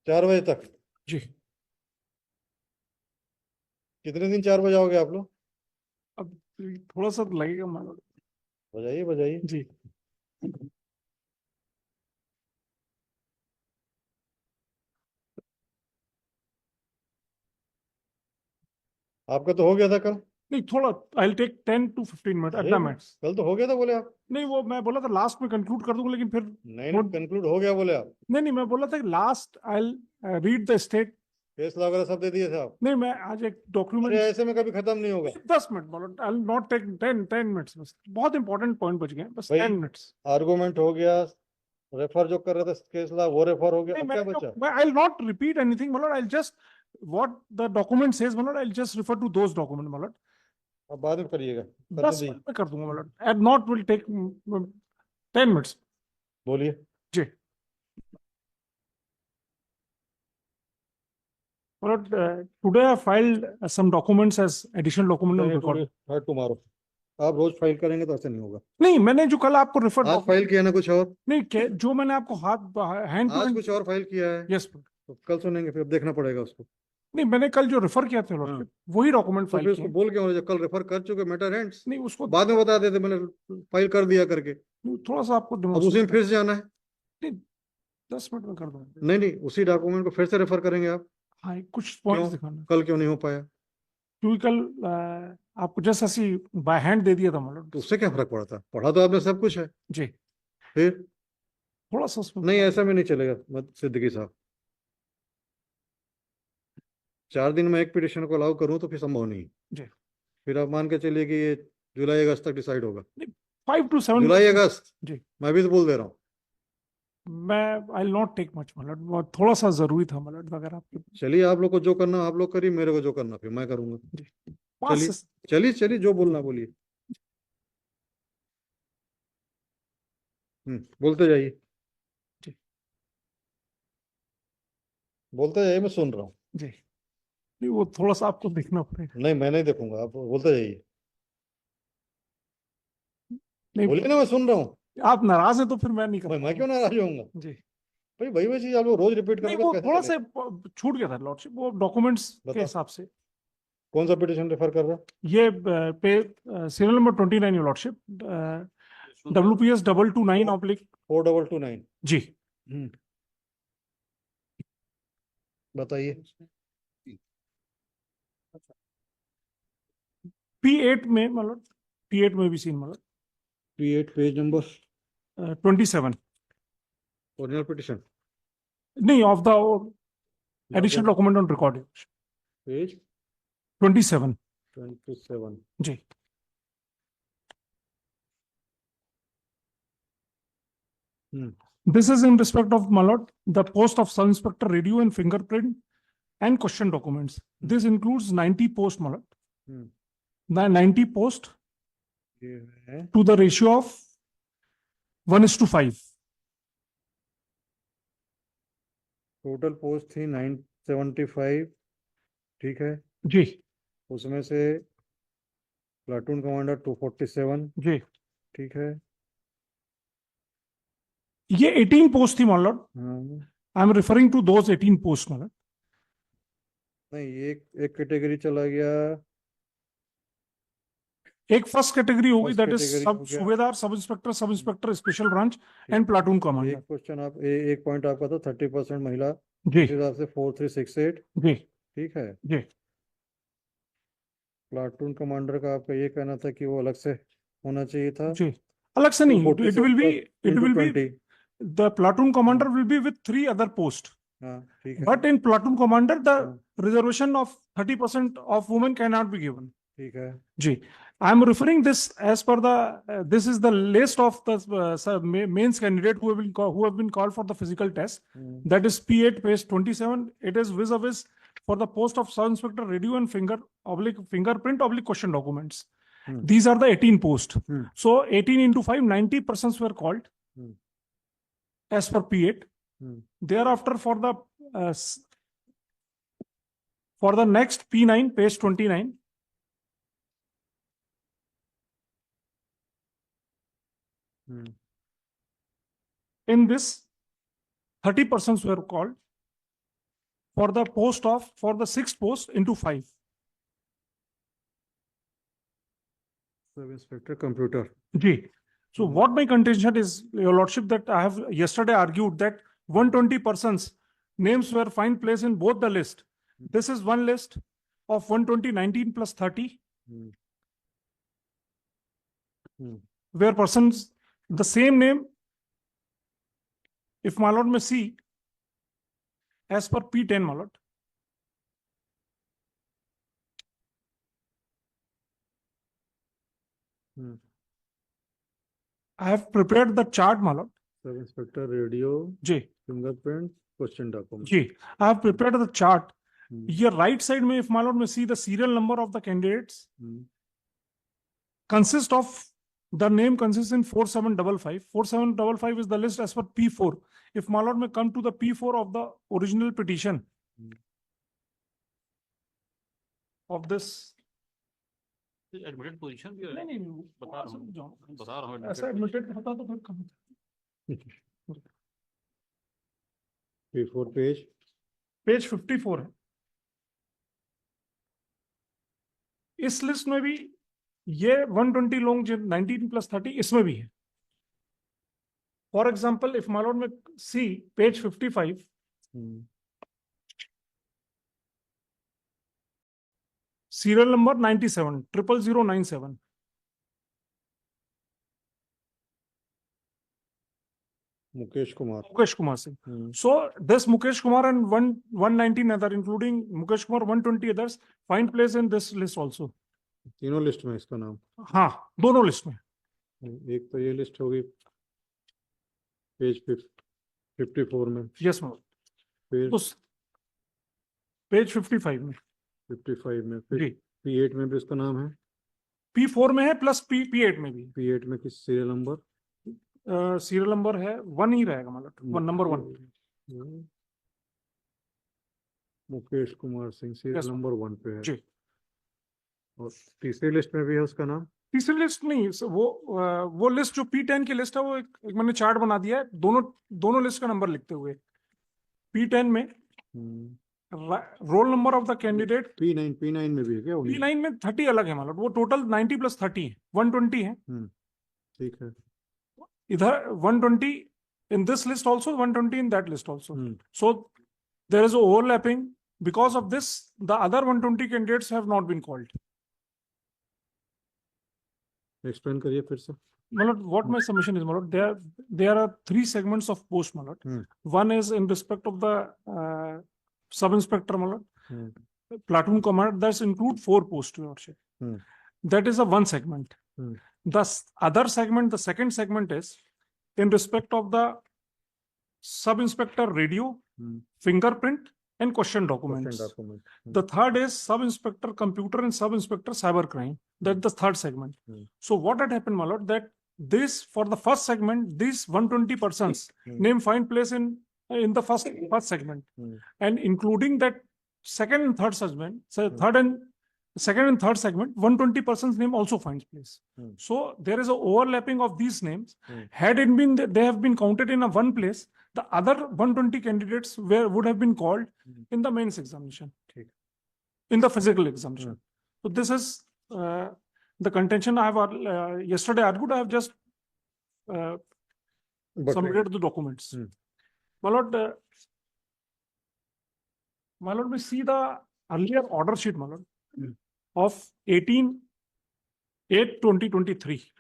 4 बजे तक? जी। कितने दिन 4 बजे आओगे आप लोग? अब थोड़ा सा लगेगा मान लो। बजाइए बजाइए। जी। आपका तो हो गया था कल। नहीं, थोड़ा I take 10 to 15 minute at अरे द मैक्स। कल तो हो गया था बोले आप। नहीं, वो मैं बोला था लास्ट में कंक्लूड कर दूंगा, लेकिन फिर नहीं कंक्लूड हो गया बोले आप। नहीं, मैं बोला था कि last I read the state. Case वगैरह सब दे दिए थे आप? नहीं, मैं आज एक अरे डॉक्यूमेंट। ऐसे में कभी खत्म नहीं होगा। 10 मिनट बोलो, आई नॉट टेक 10 मिनट्स, बस बहुत इंपॉर्टेंट पॉइंट बच गए, बस भाई 10 मिनट्स। आर्गुमेंट हो गया, रेफर जो कर रहे थे केस ला वो रेफर हो गया, नहीं, अब क्या बचा? मैं आई नॉट रिपीट एनीथिंग मतलब, I just what the document says मतलब, I just refer to those document मतलब। अब बाद में करिएगा, करने 10 मिनट दीजिए। में कर दूंगा मतलब, at not will take 10 minutes. बोलिए। जी। मतलब today I filed some documents as additional document on नहीं टुडे रिकॉर्ड। हर टुमारो। आप रोज फाइल करेंगे तो ऐसा नहीं होगा। नहीं, मैंने जो कल आपको रेफर आज फाइल किया ना कुछ और? नहीं, जो मैंने आपको हाथ हैंड टू आज हैंड। कुछ और फाइल किया है। यस। तो कल सुनेंगे, फिर अब देखना पड़ेगा उसको। नहीं, मैंने कल जो रेफर किया था हाँ। लॉर्डशिप, वही डॉक्यूमेंट तो फाइल फिर किए उसको हैं। बोल क्यों रहे, जब कल रेफर कर चुके मैटर हैंड्स? नहीं, उसको बाद में बता देते मैंने फाइल कर दिया करके। थोड़ा सा आपको अब उसी में डेमोन्स्ट्रेट फिर से जाना है? नहीं, 10 मिनट में कर दूंगा। नहीं नहीं, उसी डॉक्यूमेंट को फिर से रेफर करेंगे आप? हाँ, कुछ क्यों? पॉइंट्स दिखाना। कल क्यों नहीं हो पाया? क्योंकि कल आपको जस्ट ऐसी बाय हैंड दे दिया था मतलब। तो उससे क्या फर्क पड़ता, पढ़ा तो आपने सब कुछ है। जी। फिर थोड़ा सा उसमें नहीं, ऐसा में नहीं चलेगा मत सिद्दीकी साहब। 4 दिन में एक पिटिशन को अलाउ करूं तो फिर संभव नहीं है। जी। फिर आप मान के चलिए कि ये जुलाई अगस्त तक डिसाइड होगा। नहीं, 5 to 7 जुलाई अगस्त? जी। मैं भी तो बोल दे रहा हूँ। मैं आई नॉट टेक मच मतलब, थोड़ा सा जरूरी था मतलब, अगर आपके। चलिए आप लोग को जो करना आप लोग करिए, मेरे को जो करना फिर मैं करूंगा। जी। पाँच चलिए से चलिए चलिए, जो बोलना बोलिए। बोलते जाइए। जी। बोलते जाइए, मैं सुन रहा हूँ। जी। नहीं, वो थोड़ा सा आपको देखना पड़ेगा। नहीं मैं नहीं देखूंगा, आप बोलते जाइए। नहीं, बोलिए ना, मैं सुन रहा हूँ। आप नाराज हैं तो फिर मैं नहीं कर मैं पाऊंगा। क्यों नाराज होऊंगा? जी। भाई वही वही चीज आप लोग रोज रिपीट नहीं, करोगे तो वो कैसे थोड़ा सा चलेगा? छूट गया था लॉर्डशिप, वो डॉक्यूमेंट्स के बताओ हिसाब से। कौन सा पिटिशन रेफर कर रहा? ये पे सीरियल नंबर 29 लॉर्डशिप, WPS 229 / 4229। जी। बताइए। P8 में मतलब, P8 में भी सीन मतलब P8 page number? 27। Original petition? नहीं, of the additional document on record. Page 27। 27। जी। This is in respect of Malot, the post of sub inspector review and fingerprint and question documents. This includes 90 post Malot. The 90 post to the ratio of 1:5. Total post थी 975। ठीक है। जी। उसमें से platoon commander 247। जी। ठीक है। ये 18 post थी Malot. हाँ। I am referring to those 18 post Malot. नहीं, एक एक कैटेगरी चला गया। एक फर्स्ट कैटेगरी होगी, फर्स्ट दैट इज कैटेगरी सब हो गया। सूबेदार, sub inspector special branch and platoon commander. एक क्वेश्चन आप एक पॉइंट आपका था 30% महिला, जी। उस हिसाब से 4368। जी। ठीक है। जी। प्लाटून कमांडर का आपका ये कहना था कि वो अलग से होना चाहिए था। जी। अलग से नहीं, it will be, 20। the platoon commander will be with 3 other posts. हाँ ठीक है। But in platoon commander, the reservation of 30% of women cannot be given. ठीक है। जी। I am referring this as per the this is the list of the mains candidate who have been called for the physical test. That is P8 page 27. It is vis-a-vis for the post of sub inspector review and fingerprint question documents. These are the 18 posts. So 18 into 5, 90 persons were called as per P8. Thereafter, for the next P9 page 29, in this 30 persons were called. for the sixth post into 5. Sub Inspector Computer. G. So what my contention is, Your Lordship, that I have yesterday argued that 120 persons names were find place in both the list. This is one list of 120, 19 plus 30, Hmm. Hmm. where persons the same name, if my lord may see, as per P10, my lord. Hmm. I have prepared the chart, my lord. Sub Inspector Radio, J. Fingerprint, Question Document. J. I have prepared the chart. Hmm. Here, right side, may, if my lord may see, the serial number of the candidates Hmm. consist of the name consists in 4755. 4755 is the list as per P4. If my lord may come to the P4 of the original petition of this. Admitted position भी है नहीं बता रहा हूँ ऐसा admitted होता तो फिर कम P4 page. पेज 54 है. इस लिस्ट में भी ये 120 लोग जो 19 plus 30 इसमें भी है. For example if my Lord में सी page 55, Hmm. serial number 97 00097. Mukesh Kumar. Mukesh Kumar Singh. Hmm. So this Mukesh Kumar and 119 other, including Mukesh Kumar 120 others, find place in this list also. तीनों list में इसका नाम. हाँ, दोनों list में. एक तो ये लिस्ट होगी पेज 54 में. Yes ma'am. पेज तो पेज 55 में. 55 में. फिर जी. P8 में भी इसका नाम है. P4 में है प्लस P8 में भी. P8 में किस सीरियल नंबर? सीरियल नंबर है 1 ही रहेगा, मतलब number 1. Mukesh Kumar Singh serial Yes, number 1 पे है. जी. और तीसरी लिस्ट में भी है उसका नाम. तीसरी लिस्ट नहीं, वो लिस्ट जो P10 की लिस्ट है वो एक मैंने चार्ट बना दिया है दोनों लिस्ट का नंबर लिखते हुए. P10 में roll number of the candidate. P9 में भी है क्या? P9 में 30 अलग है, मतलब वो टोटल 90 plus 30 है, 120 है. ठीक है. इधर 120 in this list also, 120 in that list also. Hmm. So there is a overlapping. Because of this, the other 120 candidates have not been called. Explain करिए फिर से. Malad, what my submission is, Malad, there are 3 segments of post, Malad. One is in respect of the sub-inspector, Malad. Platoon commander, that include 4 posts, Your Lordship. That is a one segment. The other segment, the second segment is in respect of the sub-inspector radio, fingerprint, and question documents. The third is sub-inspector computer and sub-inspector cybercrime. That's the third segment. So what had happened, my lord, that this, for the first segment, these 120 persons name find place in the first segment, and including that second and third segment, so second and third segment, 120 persons name also finds place. So there is a overlapping of these names. Had it been that they have been counted in a one place, the other 120 candidates would have been called in the mains examination, in the physical examination. So this is the contention I have yesterday argued. I have just submitted the documents. My lord, we see the earlier order sheet, my lord, of 18/8/2023.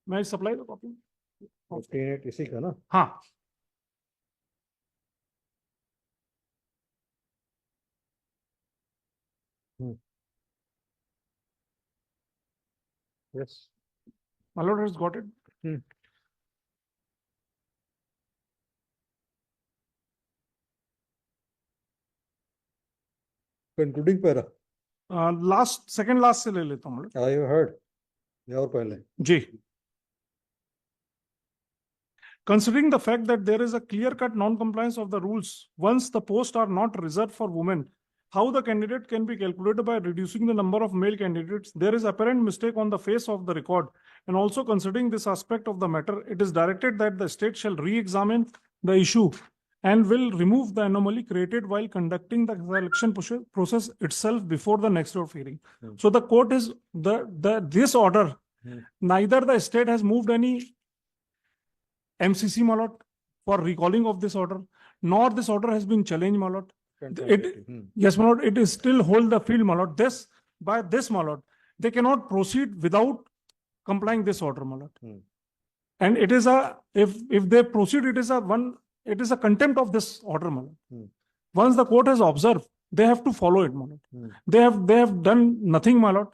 May I supply the copy? 18 इसी का ना. हाँ. Yes. My lord has got it. Concluding para. Second last से ले लेता हूँ. I have heard. या और पहले. जी. Considering the fact that there is a clear-cut non-compliance of the rules, once the posts are not reserved for women, how the candidate can be calculated by reducing the number of male candidates, there is apparent mistake on the face of the record. And also considering this aspect of the matter, it is directed that the state shall re-examine the issue and will remove the anomaly created while conducting the selection process itself before the next round of hearing. Hmm. So the court is this order, Hmm. neither the state has moved any MCC, my lord, for recalling of this order, nor this order has been challenged, my lord. It, yes, my lord, it is still hold the field, my lord. By this, my lord, they cannot proceed without complying this order, my lord. Hmm. And it is if they proceed, it is a contempt of this order, my lord. Hmm. Once the court has observed, they have to follow it, my lord. Hmm. They have done nothing, my lord.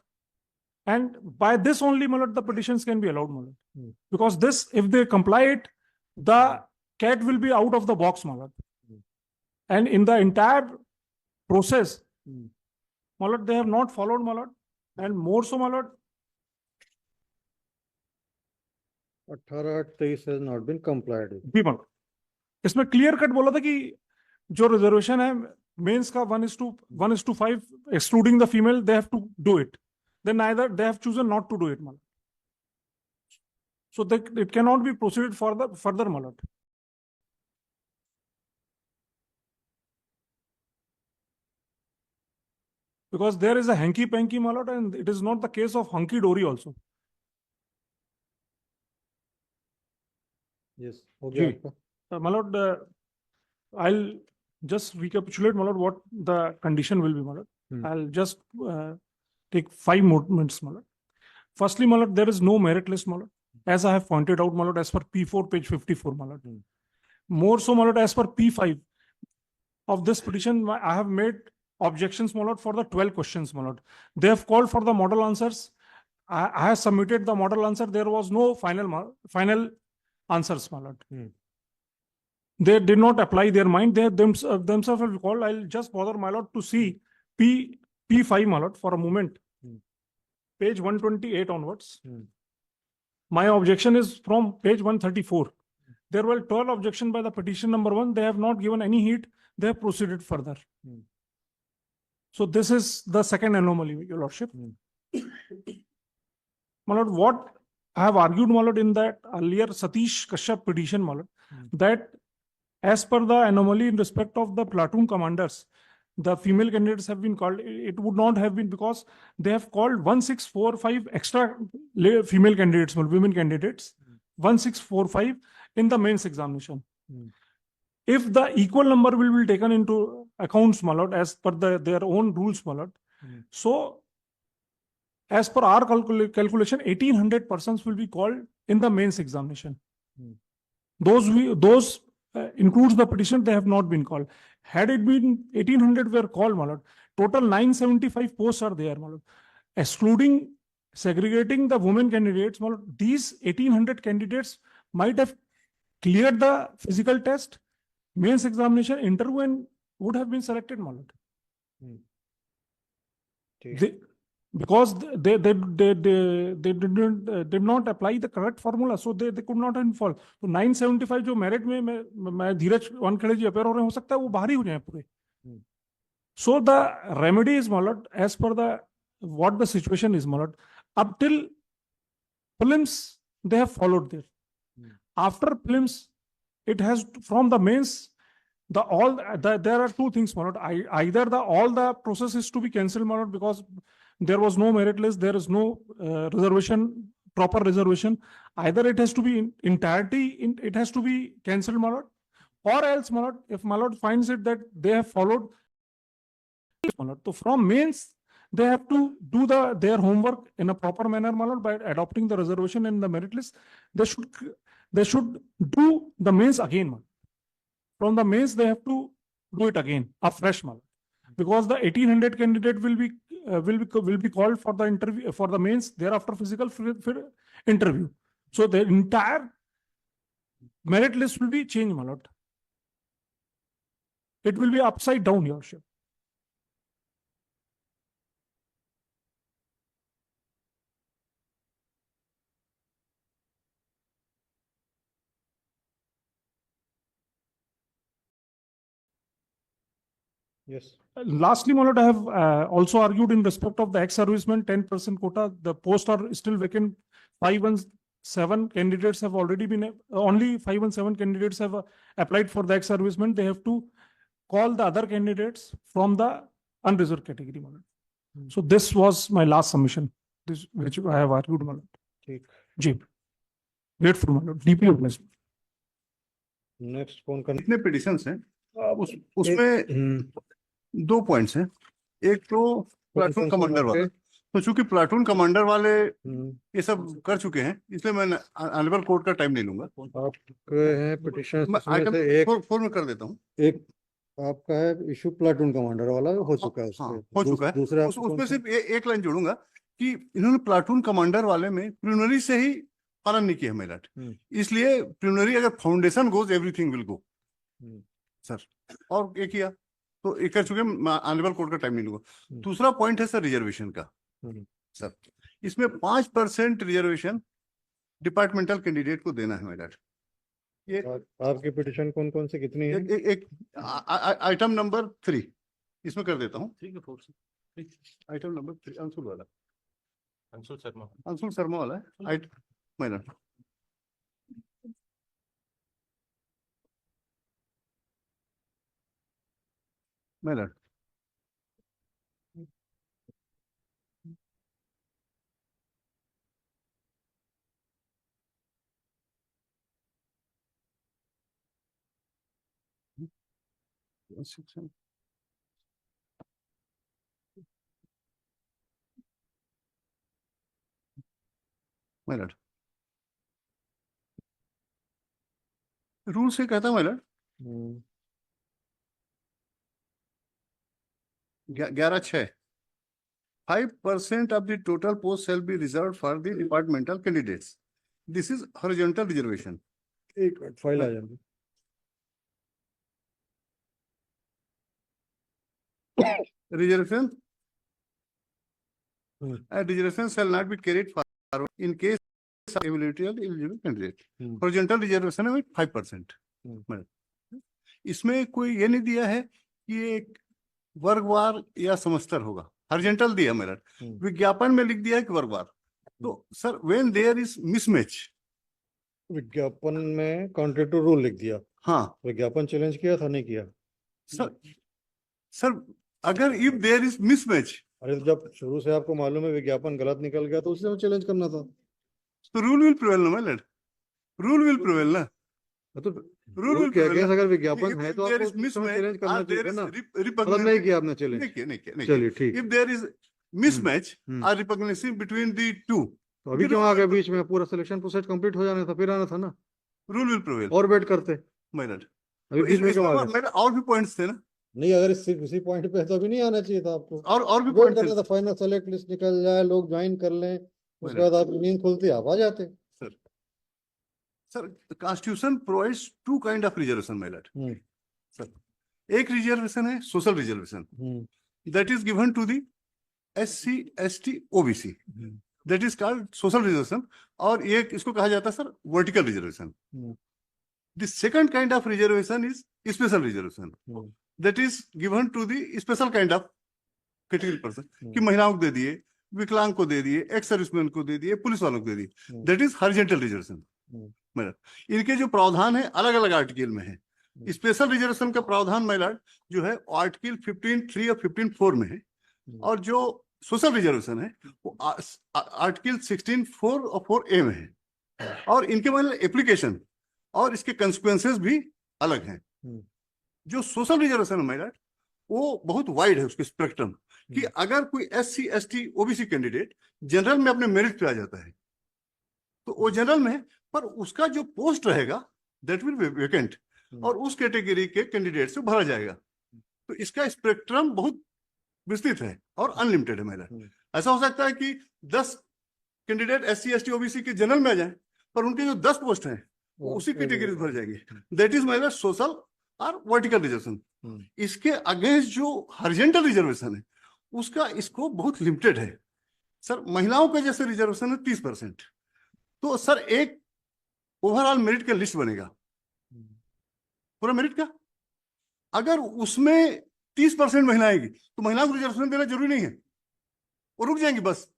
And by this only, my lord, the petitions can be allowed, my lord. Hmm. Because this, if they comply it, the cat will be out of the box, my lord. Hmm. And in the entire process, Hmm. my lord, they have not followed, my lord. And more so, my lord, 18-23 has not been complied with. भी, my lord. इसमें clear cut बोला था कि जो reservation है mains का 1:5 excluding the female, they have to do it. Then neither they have chosen not to do it, my lord. So it cannot be proceeded further, my lord. Because there is a hanky-panky, my lord, and it is not the case of hunky-dory also. Yes, हो गया जी. आपका? My lord, I'll just recapitulate, my lord, what the condition will be, my lord. Hmm. I'll just take 5 more minutes, my lord. Firstly, my lord, there is no merit list, my lord. As I have pointed out, my lord, as per P4, page 54, my lord. Hmm. More so, my lord, as per P5 of this petition, I have made objections, my lord, for the 12 questions, my lord. They have called for the model answers. I have submitted the model answer. There was no final answers, my lord. Hmm. They did not apply their mind. They themselves have called. I'll just bother, my lord, to see P5, my lord, for a moment. Hmm. Page 128 onwards. Hmm. My objection is from page 134. There were 12 objections by the petition number 1. They have not given any heed. They have proceeded further. Hmm. So this is the second anomaly, your lordship. Hmm. My lord, what I have argued, my lord, in that earlier Satish Kashyap petition, my lord, that as per the anomaly in respect of the platoon commanders, the female candidates have been called. It would not have been because they have called 1645 extra female candidates, women candidates, 1645 in the mains examination. If the equal number will be taken into accounts, my lord, as per their own rules, my lord, so as per our calculation, 1800 persons will be called in the mains examination. Those includes the petition, they have not been called. Had it been 1800 were called, my lord, total 975 posts are there, my lord. Excluding, segregating the women candidates, my lord, these 1800 candidates might have cleared the physical test, mains examination, interview, and would have been selected, my lord. Because they did not apply the correct formula, so they could not fall. So 975 जो merit में मैं धीरज वानखेड़े जी appear हो रहे हो सकता है वो बाहर ही हो जाए पूरे. So the remedy is, my lord, as per what the situation is, my lord, up till prelims they have followed there. After prelims, it has from the mains. There are two things, my lord. Either all the process is to be cancelled, my lord, because there was no merit list, there is no reservation, proper reservation. Either it has to be it has to be cancelled, my lord, or else, my lord, if my lord finds it that they have followed, my lord, so from mains they have to do their homework in a proper manner, my lord, by adopting the reservation and the merit list. They should do the mains again, my lord. From the mains, they have to do it again, afresh, because the 1800 candidate will be called for the interview for the mains. Thereafter, physical interview. So the entire merit list will be changed, my lord. It will be upside down, your worship. Yes. Lastly, my lord, I have also argued in respect of the ex-servicemen 10% quota. The posts are still vacant. 5 7 candidates have already been, only 5 and 7 candidates have applied for the ex-servicemen. They have to call the other candidates from the unreserved category. my lord. So this was my last submission, this which I have argued. my lord. ठीक। जी, grateful, my lord. Deeply obliged. Next कौन करना? जितने petitions हैं उसमें दो points हैं। एक तो प्लाटून कमांडर वाला, तो चूंकि प्लाटून कमांडर वाले ये सब कर चुके हैं, इसलिए मैं ऑनरेबल कोर्ट का टाइम नहीं लूंगा। आपके हैं पिटिशन आइटम से एक फोर में कर देता हूँ। एक आपका है इशू प्लाटून कमांडर वाला हो चुका है, हाँ, उसपे हो चुका है। दूसरा उसमें सिर्फ एक लाइन जोड़ूंगा कि इन्होंने प्लाटून कमांडर वाले में प्रिलिमिनरी से ही पालन नहीं किया मेरठ, इसलिए प्रिलिमिनरी अगर foundation goes everything will go sir, और ये किया तो एक कर चुके, ऑनरेबल कोर्ट का टाइम नहीं लूंगा। दूसरा पॉइंट है सर रिजर्वेशन का। सर इसमें 5% रिजर्वेशन डिपार्टमेंटल कैंडिडेट को देना है मेरठ। ये आपकी पिटिशन कौन कौन से कितनी है? एक आइटम नंबर 3 इसमें कर देता हूँ। 3 के 4 से आइटम नंबर 3 अंशुल वाला, अंशुल शर्मा वाला है मेरठ। मेरठ मेरठ रूल से कहता Meerut 11/6 5% of the total post shall be reserved for the departmental candidates. This is horizontal reservation. एक मिनट फाइल आ जाएगी। Reservation and reservation shall not be carried forward in case of ability of the eligible candidate. Horizontal reservation है 5%। इसमें कोई ये नहीं दिया है कि ये वर्गवार या समस्तर होगा, हॉरिजॉन्टल दिया मेरठ। विज्ञापन में लिख दिया है कि वर्गवार। तो sir when there is mismatch, विज्ञापन में कॉन्ट्रैक्ट टू रूल लिख दिया। हाँ विज्ञापन चैलेंज किया था नहीं किया? सर अगर इफ देयर इज मिसमैच, अरे जब शुरू से आपको मालूम है विज्ञापन गलत निकल गया तो उसे चैलेंज करना था। तो रूल विल प्रिवेल ना मेरठ, रूल विल प्रिवेल ना। तो रूल क्या है? अगर विज्ञापन है तो आपको चैलेंज करना चाहिए ना। मतलब नहीं किया आपने चैलेंज? नहीं किया। चलिए ठीक। इफ देयर इज मिसमैच और रिपग्नेंसी बिटवीन द टू, तो अभी क्यों आ गए बीच में? पूरा सिलेक्शन प्रोसेस कंप्लीट हो जाना था, फिर आना था ना। रूल विल प्रिवेल और वेट करते मेरठ। अभी बीच में क्यों आ गए? मेरे और भी पॉइंट्स थे ना। नहीं, अगर इसी पॉइंट पे तो अभी नहीं आना चाहिए था आपको। और भी वेट पॉइंट करना था, फाइनल सेलेक्ट लिस्ट निकल जाए, लोग ज्वाइन कर लें, उसके बाद आपकी नींद खुलती आप आ जाते। Sir constitution provides 2 kind of reservation Meerut. Sir एक रिजर्वेशन है social reservation, that is given to the SC ST OBC, that is called social reservation. और एक इसको कहा जाता है sir vertical reservation. The second kind of reservation is special reservation, that is given to the special kind of category person, कि महिलाओं को दे दिए, विकलांग को दे दिए, एक्स सर्विसमैन को दे दिए, पुलिस वालों को दे दिए, दैट इज हॉरिजॉन्टल रिजर्वेशन। इनके जो प्रावधान है अलग अलग आर्टिकल में है। स्पेशल रिजर्वेशन का प्रावधान मेरठ जो है आर्टिकल 15(3) और 15(4) में है, और जो सोशल रिजर्वेशन है वो आर्टिकल 16(4) और 4A में है। और इनके मतलब एप्लीकेशन और इसके कंसिक्वेंसेस भी अलग हैं। जो सोशल रिजर्वेशन है मेरठ वो बहुत वाइड है उसके स्पेक्ट्रम, कि अगर कोई SC ST OBC candidate general में अपने मेरिट पे आ जाता है तो वो जनरल में है, पर उसका जो पोस्ट रहेगा दैट विल बी वेकेंट, और उस कैटेगरी के कैंडिडेट से भरा जाएगा। तो इसका स्पेक्ट्रम बहुत विस्तृत है और अनलिमिटेड है मेरठ। ऐसा हो सकता है कि 10 कैंडिडेट SC ST OBC के जनरल में आ जाए, पर उनके जो 10 पोस्ट हैं वो उसी कैटेगरी से भर जाएंगे। दैट इज मेरठ सोशल और वर्टिकल रिजर्वेशन। इसके अगेंस्ट जो हॉरिजॉन्टल रिजर्वेशन है उसका स्कोप बहुत लिमिटेड है। सर महिलाओं का जैसे रिजर्वेशन है 30%, तो सर एक ओवरऑल मेरिट का लिस्ट बनेगा पूरा मेरिट का, अगर उसमें 30% महिला आएगी तो महिलाओं को रिजर्वेशन देना जरूरी नहीं है, वो रुक जाएंगी बस।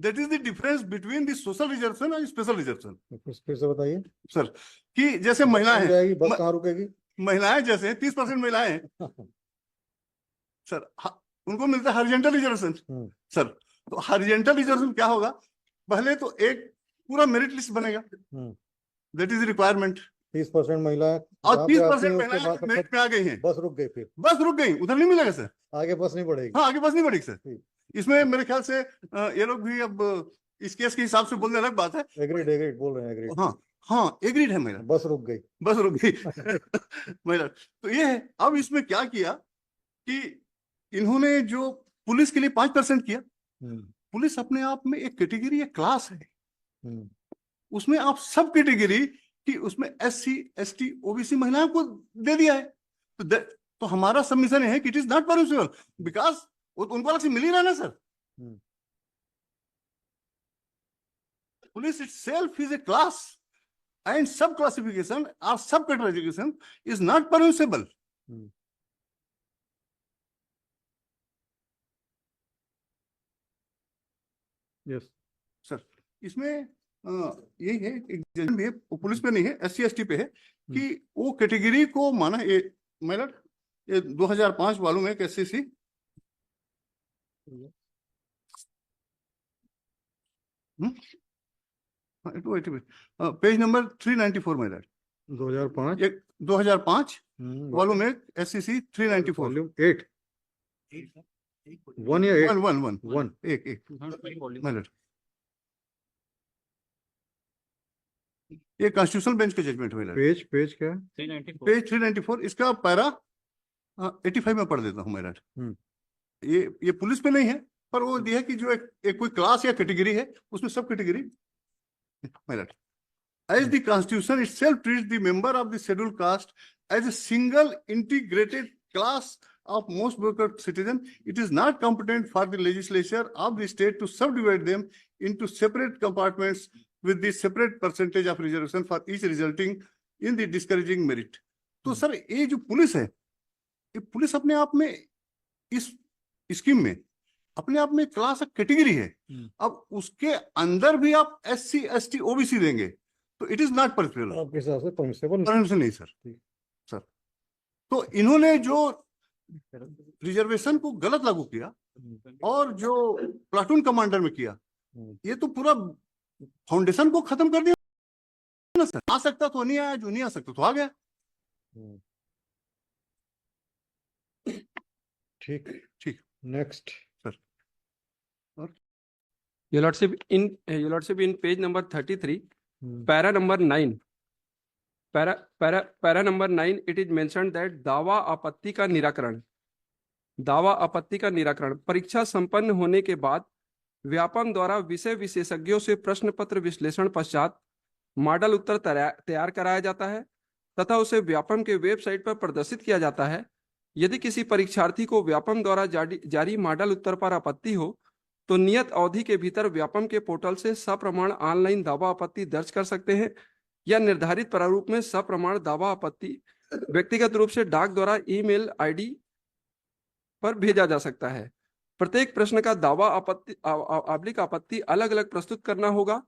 That is the difference between the social reservation and special reservation. फिर से बताइए सर, कि जैसे महिलाएं जाएगी बस म- कहाँ रुकेगी? महिलाएं जैसे 30% महिलाएं हैं सर, उनको मिलता है हॉरिजॉन्टल रिजर्वेशन सर। तो हॉरिजॉन्टल रिजर्वेशन क्या होगा? पहले तो एक पूरा मेरिट लिस्ट बनेगा, दैट इज रिक्वायरमेंट, 30% महिलाएं और जहाँ पे 30% आती हैं, उसके महिलाएं बाद मेरिट में आ गई हैं, बस रुक गई, फिर बस रुक गई, उधर नहीं मिलेगा सर, आगे बस नहीं बढ़ेगी। हाँ आगे बस नहीं बढ़ेगी सर। ठीक। इसमें मेरे ख्याल से ये लोग भी अब इस केस के हिसाब से बोलने अलग बात है। एग्रीड बोल रहे हैं, एग्रीड। हाँ हाँ एग्रीड है मेरा, बस रुक गई, बस रुक गई मेरा। तो ये है, अब इसमें क्या किया कि इन्होंने जो पुलिस के लिए 5% किया। पुलिस अपने आप में एक कैटेगरी, एक क्लास है, उसमें आप सब कैटेगरी कि उसमें SC ST OBC महिलाओं को दे दिया है। तो हमारा सबमिशन है कि it is not permissible, because उनको अलग से मिल ही रहा ना sir. Police itself is a class and sub classification or sub categorization is not permissible. Yes sir, इसमें यही है, एक जजमेंट भी है, पुलिस पे नहीं है, SC ST पे है कि वो कैटेगरी को माना ये मेरठ, ये 2005 वालों में SCC पेज नंबर 394 मेरठ 2005 2005 वालों में SCC 394 वॉल्यूम 8 1 या 8 1 एक मेरठ। ये कॉन्स्टिट्यूशनल बेंच का जजमेंट है। पेज क्या है? 394 पेज 394 इसका पैरा 85 में पढ़ देता हूँ मेरठ। ये पुलिस पे नहीं है, पर वो ये है कि जो एक कोई क्लास या कैटेगरी है, उसमें सब category Meerut. As the Constitution itself treats the member of the scheduled caste as a single integrated class of most backward citizen, it is not competent for the legislature of the state to subdivide them into separate compartments with the separate percentage of reservation for each resulting in the discouraging merit. तो sir ये जो police है, ये police अपने आप में इस scheme में अपने आप में क्लास कैटेगरी है। अब उसके अंदर भी आप SC ST OBC देंगे तो इट इज नॉट परमिसिबल, आपके हिसाब से परमिसिबल परमिशन नहीं सर। सर तो इन्होंने जो रिजर्वेशन को गलत लागू किया और जो प्लाटून कमांडर में किया, ये तो पूरा फाउंडेशन को खत्म कर दिया ना सर। आ सकता तो नहीं आया, जो नहीं आ सकता तो आ गया। ठीक next Your Lordship, in page number 33, para number 9, para number 9, it is mentioned that दावा आपत्ति का निराकरण परीक्षा संपन्न होने के बाद व्यापम द्वारा विषय विशेषज्ञों से प्रश्न पत्र विश्लेषण पश्चात मॉडल उत्तर तैयार कराया जाता है तथा उसे व्यापम के वेबसाइट पर प्रदर्शित किया जाता है। यदि किसी परीक्षार्थी को व्यापम द्वारा जारी मॉडल उत्तर पर आपत्ति हो तो नियत अवधि के भीतर व्यापम के पोर्टल से सप्रमाण ऑनलाइन दावा आपत्ति दर्ज कर सकते हैं या निर्धारित प्रारूप में सप्रमाण दावा आपत्ति व्यक्तिगत रूप से डाक द्वारा ईमेल ID पर भेजा जा सकता है। प्रत्येक प्रश्न का दावा आपत्ति अलग अलग प्रस्तुत करना होगा।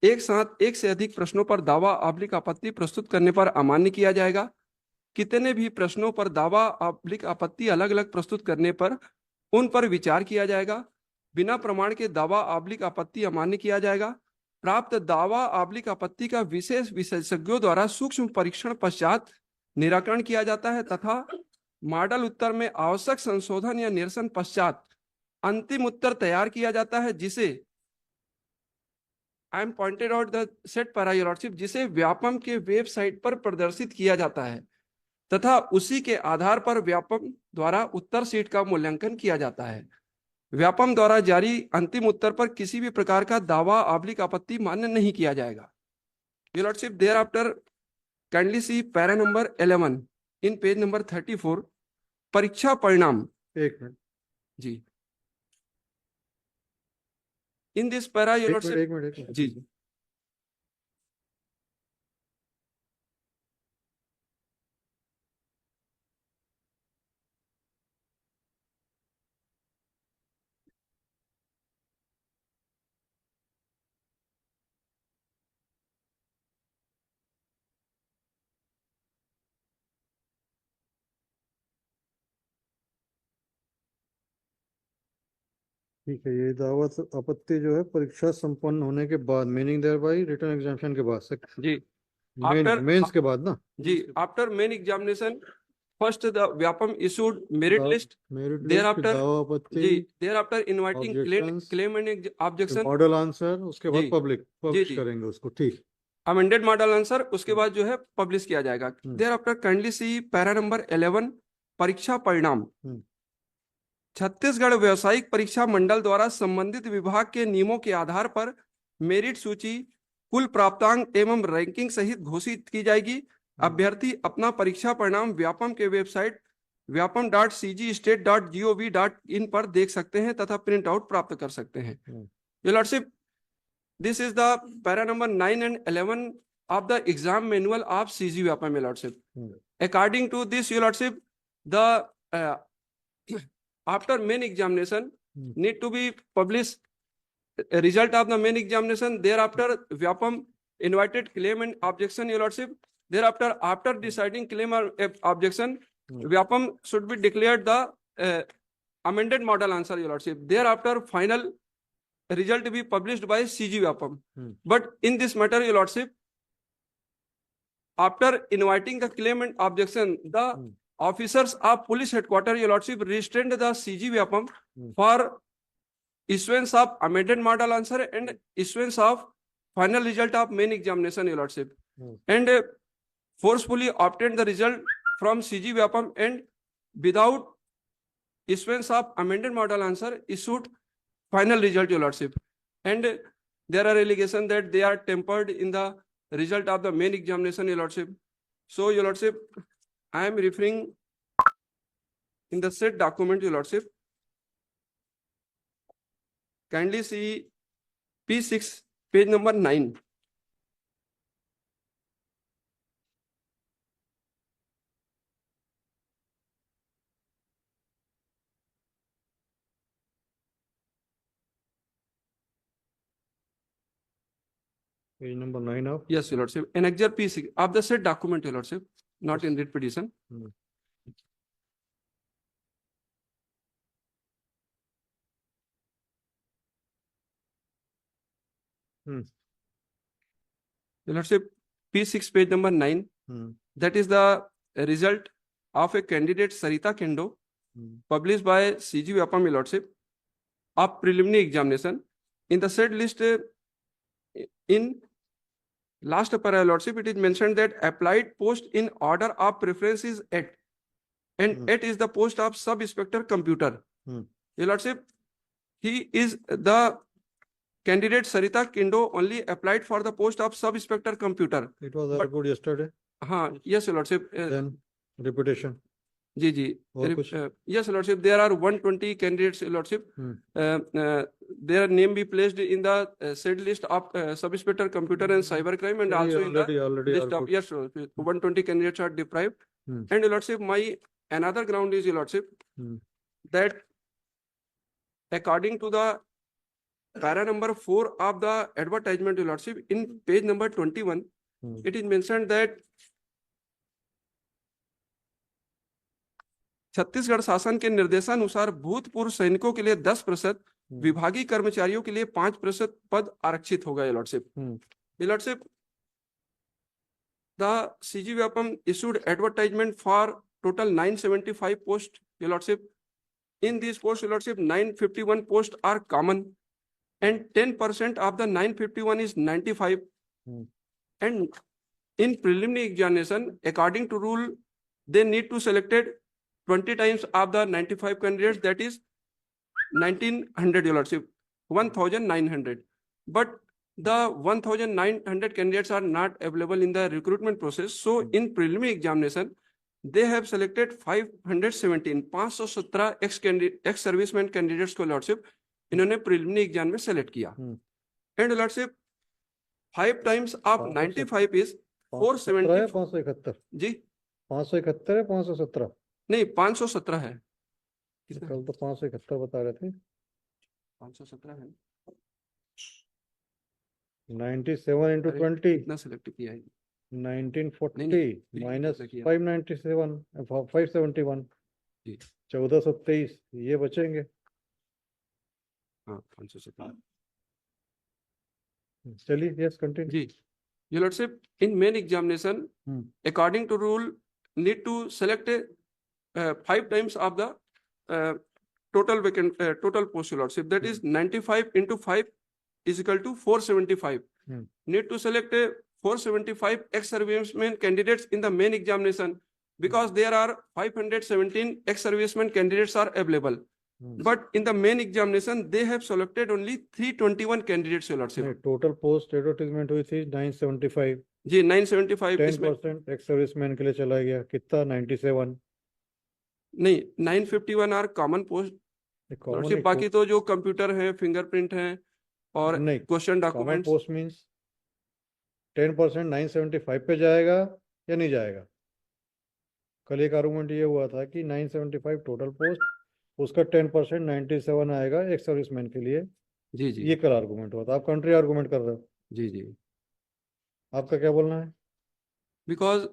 एक साथ एक से अधिक प्रश्नों पर दावा आपत्ति प्रस्तुत करने पर अमान्य किया जाएगा। कितने भी प्रश्नों पर दावा आपत्ति अलग अलग प्रस्तुत करने पर उन पर विचार किया जाएगा। बिना प्रमाण के दावा आपत्ति अमान्य किया जाएगा। प्राप्त दावा आपत्ति का विशेष विशेषज्ञों द्वारा सूक्ष्म परीक्षण पश्चात निराकरण किया जाता है तथा मॉडल उत्तर में आवश्यक संशोधन या निरसन पश्चात अंतिम उत्तर तैयार किया जाता है, जिसे I am pointed out the set para your lordship, जिसे व्यापम के वेबसाइट पर प्रदर्शित किया जाता है तथा उसी के आधार पर व्यापम द्वारा उत्तर सीट का मूल्यांकन किया जाता है। व्यापम द्वारा जारी अंतिम उत्तर पर किसी भी प्रकार का दावा आपत्ति मान्य नहीं किया जाएगा। Your lordship, there after kindly see para number 11 in page number 34, परीक्षा परिणाम। एक मिनट जी, in this para your lordship, एक मिनट जी ठीक है, ये दावत आपत्ति जो है परीक्षा संपन्न होने के बाद, meaning thereby written examination के बाद जी After- मेंस के बाद ना, जी after main examination first the Vyapam issued merit list merit Thereafter- list, दावा आपत्ति, जी thereafter inviting Objections, claim and objection model answer, उसके बाद जी, पब्लिश जी। करेंगे उसको। ठीक, अमेंडेड मॉडल आंसर उसके बाद जो है पब्लिश किया जाएगा। There after kindly see para number 11 परीक्षा परिणाम। हम्म। छत्तीसगढ़ व्यावसायिक परीक्षा मंडल द्वारा संबंधित विभाग के नियमों के आधार पर मेरिट सूची, कुल प्राप्तांक एवं रैंकिंग सहित घोषित की जाएगी। अभ्यर्थी अपना परीक्षा परिणाम व्यापम के वेबसाइट vyapam.cgstate.gov.in पर देख सकते हैं तथा प्रिंट आउट प्राप्त कर सकते हैं। Your Lordship, this is the para number 9 and 11 of the exam manual of CG Vyapam, Your Lordship. According to this, Your Lordship, the after main examination need to be published result of the main examination. Thereafter, Vyapam invited claim and objection, Your Lordship. Thereafter, after deciding claim or objection, Vyapam should be declared the amended model answer, Your Lordship. Thereafter, final result to be published by CG Vyapam. But in this matter, Your Lordship, after inviting the claim and objection, the officers of police headquarters, Your Lordship, restrained the CG Vyapam for issuance of amended model answer and issuance of final result of main examination, Your Lordship, and forcefully obtained the result from CG Vyapam and without issuance of amended model answer issued final result, Your Lordship. And there are allegations that they are tempered in the result of the main examination, Your Lordship. So, Your Lordship, I am referring in the said document, Your Lordship. Kindly see P6, page number 9. page number 9 of Yes, Your Lordship. Annexure P6 of the said document, Your Lordship, not in writ petition. Your Lordship, P6, page number 9. That is the result of a candidate Sarita Kendo, published by CG Vyapam, Your Lordship, of preliminary examination. In the said list, in last para, Your Lordship, it is mentioned that applied post in order of preference is 8, and 8 is the post of sub-inspector computer. Your Lordship, he is the candidate Sarita Kendo only applied for the post of sub-inspector computer. it was But- argued yesterday, Yes, Your Lordship. then repetition. जी और कुछ? yes, Lordship, there are 120 candidates, Lordship. Their name be placed in the said list of sub-inspector computer and cybercrime, and also in the already list of, argued. yes, Lordship, 120 candidates are deprived. And Your Lordship, my another ground is, Your Lordship, that according to the para number 4 of the advertisement, Your Lordship, in page number 21, it is mentioned that Chhattisgarh शासन के निर्देशानुसार भूतपूर्व सैनिकों के लिए 10%, विभागीय कर्मचारियों के लिए 5% पद आरक्षित होगा, lordship. Lordship, the CG Vyapam issued advertisement for total 975 posts, lordship. In these posts, lordship, 951 posts are common, and 10% of the 951 is 95. And in preliminary examination, according to rule, they need to selected 20 times of the 95 candidates, that is 1900, your lordship, 1900. But the 1900 candidates are not available in the recruitment process. So in preliminary examination, they have selected 517 ex servicemen candidates को lordship इन्होंने preliminary exam में select किया. And lordship, 5 times of 95 is 470. 571 जी 571 है 517 नहीं 517 है, कल तो 571 बता रहे थे। 517 है 97 into 20 कितना सेलेक्ट किया है? 1940 minus किया। 597 571 जी। 1423 ये बचेंगे। हाँ 517 चलिए, यस कंटिन्यू। जी, Your Lordship, in main examination, according to rule, need to select 5 times of the total vacant total post, Your Lordship. That is 95 into 5 is equal to 475. Need to select 475 ex-servicemen candidates in the main examination because there are 517 ex-servicemen candidates are available. But in the main examination, they have selected only 321 candidates, Your Lordship. Total post advertisement हुई थी 975, जी 975 इसमें 10% ex serviceman के लिए चला गया, कितना 97। नहीं 951 are common post common Lordship, बाकी तो जो कंप्यूटर है, फिंगरप्रिंट है और नहीं, question common documents. Post means 10% 975 पे जाएगा या नहीं जाएगा। कल एक आर्गुमेंट ये हुआ था कि 975 टोटल पोस्ट, उसका 10% 97 आएगा एक्स सर्विसमैन के लिए। जी जी ये कल आर्गुमेंट हुआ था। आप कंट्री आर्गुमेंट कर रहे हो, जी जी आपका क्या बोलना है? because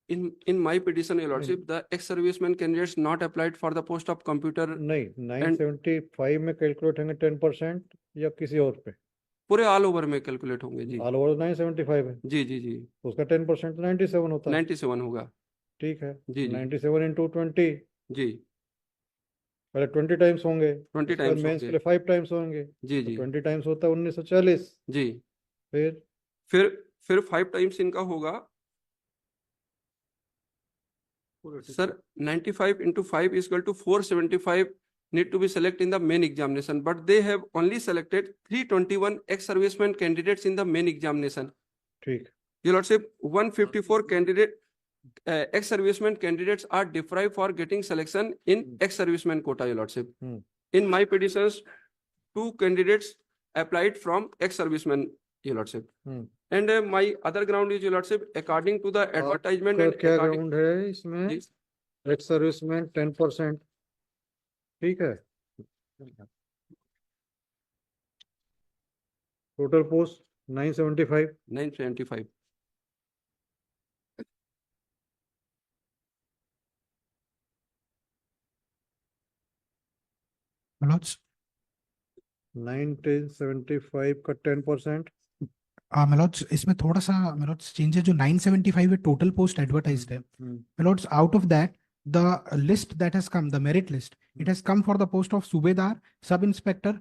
in my petition, Your Lordship, the ex-serviceman candidates not applied for the post of computer नहीं, 975 में कैलकुलेट होंगे 10% या किसी और पे? पूरे ऑल ओवर में कैलकुलेट होंगे जी। ऑल ओवर 975 है, जी जी जी तो उसका 10% 97 होता है। 97 होगा। ठीक है, जी जी 97 into 20, जी पहले 20 टाइम्स होंगे, 20 उसके बाद टाइम्स मेंस के होंगे। लिए 5 टाइम्स होंगे, जी तो जी 20 टाइम्स होता है 1940। जी फिर फिर 5 टाइम्स इनका होगा sir. 95 into 5 is equal to 475 need to be selected in the main examination, but they have only selected 321 ex-servicemen candidates in the main examination. ठीक, Your Lordship, 154 ex-servicemen candidates are deprived for getting selection in ex-servicemen quota, Your Lordship. In my petitions, 2 candidates applied from ex-servicemen, Your Lordship. And my other ground is, Your Lordship, according to the advertisement and क्या according- ground है इसमें? जी, ex serviceman 10%, ठीक है। Total post 975, 975. Milords, 975 का 10%। Milords, इसमें थोड़ा सा Milords change है। जो 975 है टोटल पोस्ट एडवर्टाइज्ड है Milords, out of that the list that has come, the merit list, it has come for the post of Subedar, sub inspector,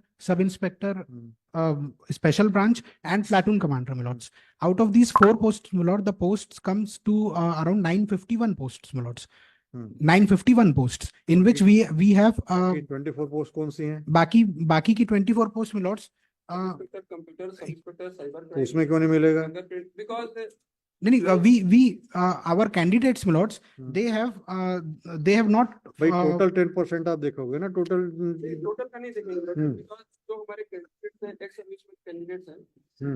special branch and platoon commander, Milords. Out of these 4 posts, Milord, the posts comes to around 951 posts, Milords. 951 posts in which we have 24 post कौन सी हैं? बाकी की 24 post Milords, Computer, sub-inspector, cyber तो उसमें क्यों नहीं मिलेगा? fingerprint, because our candidates, Milords, they have not भाई टोटल 10% आप देखोगे ना, टोटल टोटल का नहीं देखेंगे because जो हमारे कैंडिडेट्स हैं, एक्स सर्विसमैन कैंडिडेट्स हैं,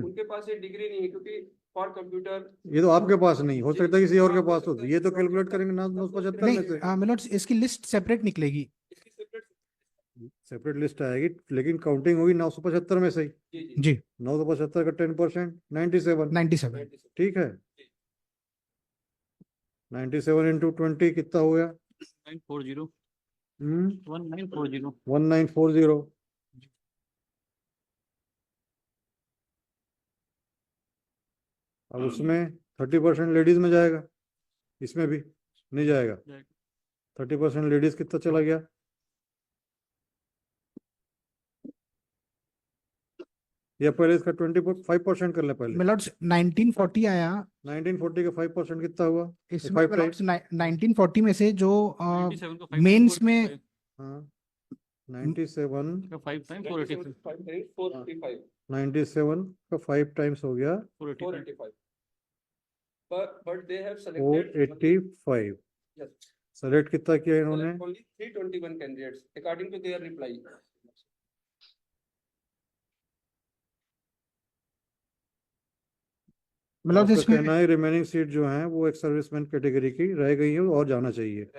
उनके पास ये डिग्री नहीं है, क्योंकि फॉर कंप्यूटर ये तो आपके पास नहीं हो सकता, किसी और के पास हो। ये तो कैलकुलेट करेंगे ना 975 में से। नहीं Milords, इसकी लिस्ट सेपरेट निकलेगी। इसकी सेपरेट। सेपरेट लिस्ट आएगी, लेकिन काउंटिंग होगी 975 में से ही। जी जी जी 975 का 10% 97, 97 ठीक है। 97 into 20 कितना हो गया? 940 1940। 1940 अब उसमें 30% लेडीज में जाएगा, इसमें भी नहीं जाएगा। 30% लेडीज कितना चला गया? या पहले इसका 25% कर ले पहले। Milords, 1940 आया। 1940 का 5% कितना हुआ? इसमें 5 Milords, 1940 में से जो 97 का 5 मेंस times में 97 का 5 times 485 485 97 का 5 टाइम्स हो गया 485 but they have selected 485। yes select कितना किया इन्होंने? only 321 candidates according to their reply. Milords, आपका इसमें कहना है रिमेनिंग सीट जो है वो एक सर्विसमैन कैटेगरी की रह गई है और जाना चाहिए।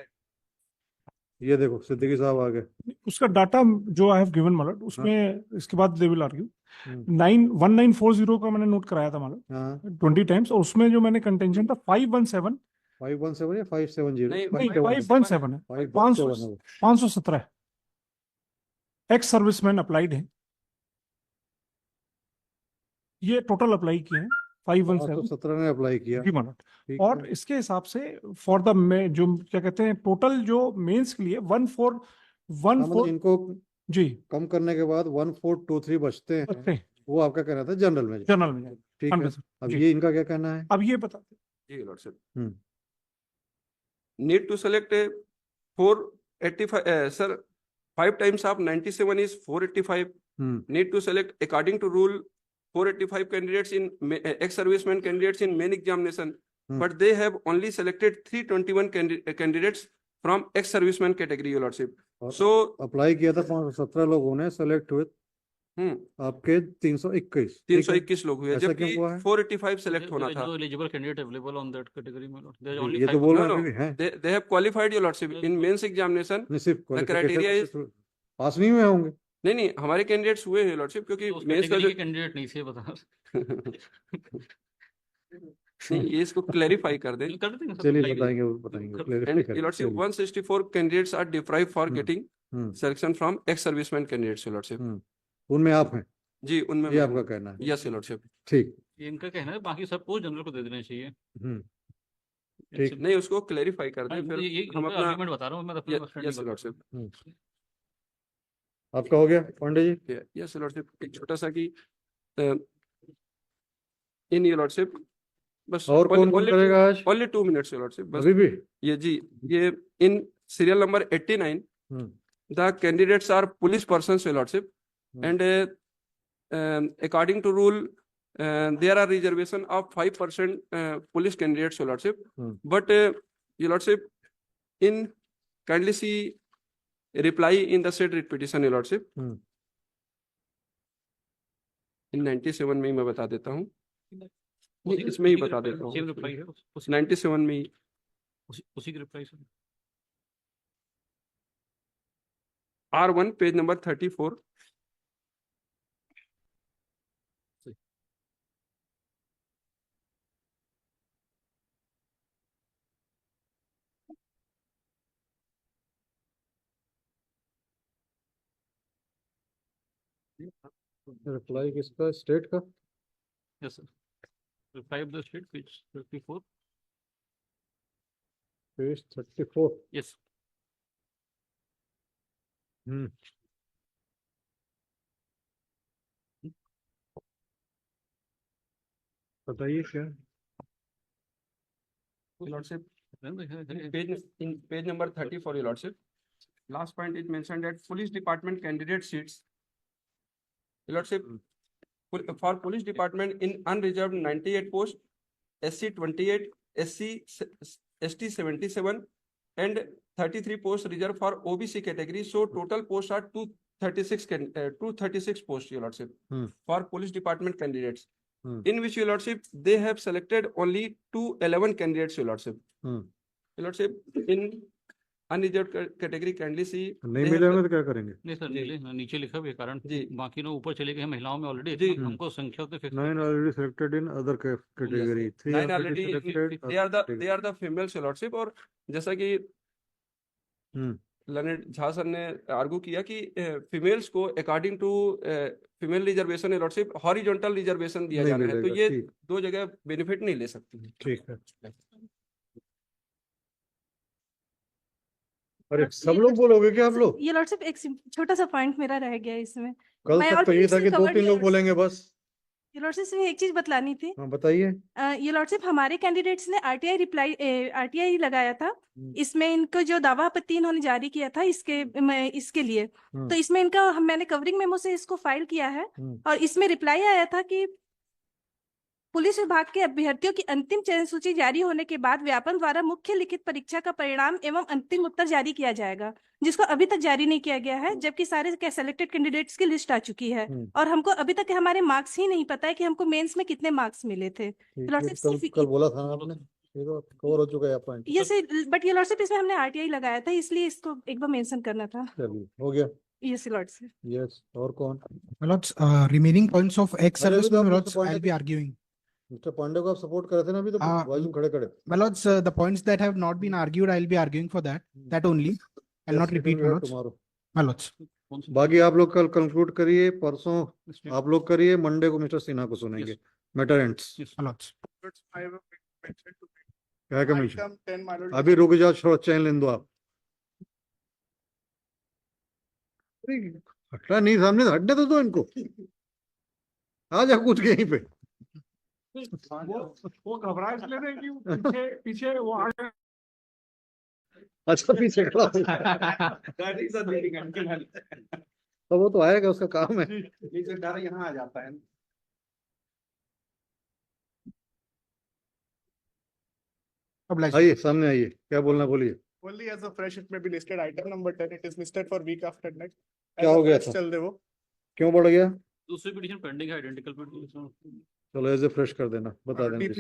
ये देखो सिद्दीकी साहब आ गए। उसका डाटा जो आई हैव गिवन मतलब उसमें इसके बाद दे विल आर्ग्यू 1940 का मैंने नोट कराया था मतलब हाँ 20 टाइम्स, और उसमें जो मैंने कंटेंशन था 517 517 या 570? नहीं, 517 है, 517 517 एक्स सर्विसमैन अप्लाइड है ये टोटल अप्लाई किए हैं 517 17 ने अप्लाई किया, जी मानट। ठीक और है। इसके हिसाब से फॉर द जो क्या कहते हैं टोटल जो मेंस के लिए 14 हाँ, मतलब 14 इनको जी कम करने के बाद 1423 बचते हैं, बचते हैं वो आपका कहना था जनरल में। जनरल में जाए। ठीक है, 100% अब जी। ये इनका क्या कहना है? अब ये बताते हैं। जी lordship, hmm need to select a 485 sir 5 times of 97 is 485. Hmm Need to select according to rule 485 candidates in ex-servicemen candidates in main examination, but they have only selected 321 candidates from ex-servicemen category, your lordship. और So apply किया था 517 लोगों ने, select हुए आपके 321। ठीक है, 321 लोग हुए, ऐसा जबकि क्यों हुआ है? 485 सेलेक्ट होना था. No eligible candidate available on that category, my lord. There are ji, only ये तो 5. बोल No, रहे no, हैं अभी हैं, they have qualified, your lordship, in mains examination. नहीं सिर्फ criteria is- क्वालिफिकेशन पास नहीं हुए होंगे। नहीं नहीं, हमारे कैंडिडेट्स हुए हैं लॉर्डशिप, क्योंकि तो उस मेंस का category जो के कैंडिडेट नहीं से बता नहीं, ये इसको क्लैरिफाई कर दें. कर देंगे सर, चलिए बताइए। बताएंगे, वो बताएंगे, कर- clarify And करें, your lordship, चलिए। 164 candidates are deprived for hmm, getting hmm, selection from ex-servicemen candidates, your lordship. उनमें आप हैं, जी, उनमें ये आपका कहना है। Yes your lordship. ठीक, ये इनका कहना है, बाकी सब पोस्ट जनरल को दे देना चाहिए। ठीक। नहीं, उसको क्लैरिफाई कर दें, हाँ, फिर ये हम अपना आर्गुमेंट बता रहा हूँ मैं, अपना यस your lordship. आपका हो गया Pandey ji? Yes your lordship, एक छोटा सा कि इन your lordship, बस और कौन कौन करेगा आज? only 2 minutes your lordship, बस अभी भी? ये जी, ये इन serial number 89 hmm, the candidates are police persons, your lordship, and according to rule there are reservation of 5% police candidates, your lordship. But your lordship, in kindly see reply in the said writ petition, your lordship. in 97 में ही मैं बता देता हूँ, नहीं, इसमें ही बता देता हूँ, सेम रिप्लाई है 97 में ही उसी की reply sir. R1 page number 34. Reply किसका? स्टेट का? Yes sir, reply of the state page 34। Page 34। Yes hmm बताइए क्या? Your lordship, in page number 34, your lordship, last point it mentioned that police department candidate seats, your lordship, for police department in unreserved 98 post, SC 28, ST 77, and 33 posts reserved for OBC category. So total posts are 236 posts, your lordship, for police department candidates. In which, your lordship, they have selected only 211 candidates, your lordship. Your lordship, in unreserved category, kindly see. नहीं मिलेंगे तो क्या करेंगे? नहीं sir, नीचे लिखा भी है कारण जी। बाकी लोग ऊपर चले गए हैं, महिलाओं में ऑलरेडी जी। हमको संख्या तो fix 9 already selected in other category. 3 9 already already, selected. they are the females, your lordship. और जैसा कि लर्नेड झा सर ने आर्गू किया कि फीमेल्स को according to female reservation, lordship, horizontal reservation दिया नहीं जा रहा है, तो मिलेगा, ये ठीक। दो जगह बेनिफिट नहीं ले सकती है। ठीक है। अरे सब लोग बोलोगे क्या आप लोग? ये लॉर्डशिप एक छोटा सा पॉइंट मेरा रह गया इसमें। कल मैं तक तो ये था already कि covered 2-3 लोग yours. बोलेंगे बस। ये लॉर्डशिप इसमें एक चीज बतलानी थी। हाँ बताइए। ये लॉर्डशिप हमारे कैंडिडेट्स ने आरटीआई लगाया था। इसमें इनको जो दावा आपत्ति इन्होंने जारी किया था इसके लिए, तो इसमें इनका मैंने कवरिंग मेमो से इसको फाइल किया है और इसमें रिप्लाई आया था कि पुलिस विभाग के अभ्यर्थियों की अंतिम चयन सूची जारी होने के बाद व्यापम द्वारा मुख्य लिखित परीक्षा का परिणाम एवं अंतिम उत्तर जारी किया जाएगा, जिसको अभी तक जारी नहीं किया गया है, जबकि सारे सेलेक्टेड कैंडिडेट्स की लिस्ट आ चुकी है और हमको अभी तक हमारे मार्क्स ही नहीं पता है कि हमको मेंस में कितने मार्क्स मिले थे। कल बोला था ना आपने, ये तो कवर हो चुका है पॉइंट। यस, बट ये लॉर्डशिप इसमें हमने आरटीआई लगाया था, इसलिए इसको एक बार मेंशन करना था। चलिए हो गया। Yes lordship. यस, और कौन? My lords, remaining points of ex-servicemen, आप my lords, point I'll be arguing. Mister Pandey को आप सपोर्ट कर रहे थे ना अभी, तो बाजू में खड़े खड़े। My lords, the points that have not been argued, I'll be arguing for that only. I'll not repeat, my lords. tomorrow. My lords. बाकी आप लोग कल कंक्लूड करिए, परसों आप लोग करिए, मंडे को मिस्टर सिन्हा को सुनेंगे। Matter ends. My lords. क्या कमीशन? अभी रुक जाओ, थोड़ा चैन लेने दो आप। अरे, हटना नहीं सामने, हटने तो दो इनको। आ जा कूद के यहीं पे। वो घबरा इसलिए नहीं कि पीछे पीछे वो आ गए। अच्छा पीछे खड़ा हो। तो वो तो आएगा, उसका काम है। यहाँ आ जाता है। Obliged. आइए, सामने आइए, क्या बोलना बोलिए। Only as a fresh it may be listed item number 10, it is listed for week after next. क्या As हो a गया fresh था? चल दे वो। क्यों बढ़ गया? दूसरी पिटीशन पेंडिंग है, आइडेंटिकल पिटीशन। चलो एज ए फ्रेश कर देना, बता देना। DP